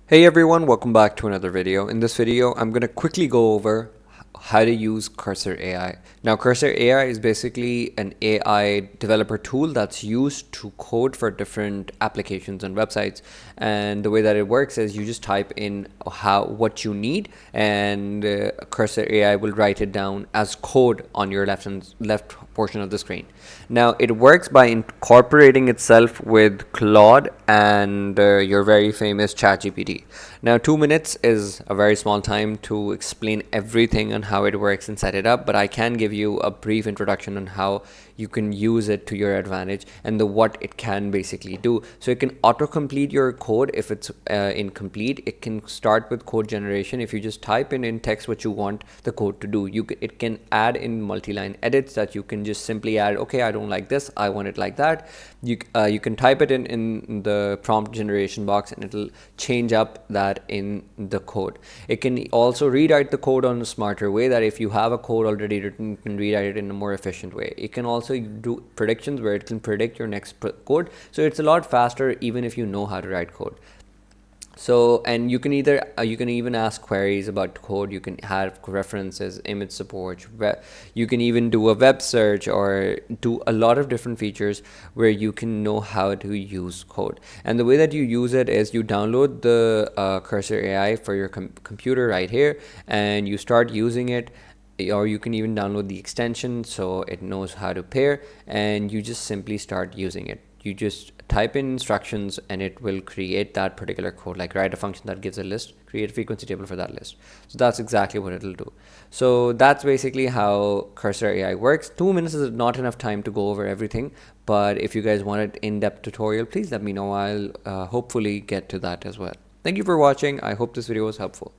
Hey everyone, welcome back to another video. In this video, I'm going to quickly go over how to use Cursor AI. Now, Cursor AI is basically an AI developer tool that's used to code for different applications and websites. And the way that it works is you just type in what you need, and Cursor AI will write it down as code on your left portion of the screen. Now, it works by incorporating itself with Claude and your very famous ChatGPT. Now, 2 minutes is a very small time to explain everything on how it works and set it up, but I can give you a brief introduction on how you can use it to your advantage and what it can basically do. So it can autocomplete your code if it's incomplete. It can start with code generation. If you just type in text what you want the code to do, it can add in multi-line edits that you can just simply add. Okay, I don't like this, I want it like that. You can type it in the prompt generation box, and it'll change up that in the code. It can also rewrite the code on a smarter way, that if you have a code already written, you can rewrite it in a more efficient way. It can also do predictions, where it can predict your next code. So it's a lot faster even if you know how to write code. So, and you can you can even ask queries about code. You can have references, image support. You can even do a web search or do a lot of different features where you can know how to use code. And the way that you use it is you download the Cursor AI for your computer right here, and you start using it. Or you can even download the extension so it knows how to pair, and you just simply start using it. You just type in instructions and it will create that particular code, like write a function that gives a list, create a frequency table for that list. So that's exactly what it'll do. So that's basically how Cursor AI works. 2 minutes is not enough time to go over everything, but if you guys want an in-depth tutorial, please let me know. I'll hopefully get to that as well. Thank you for watching. I hope this video was helpful.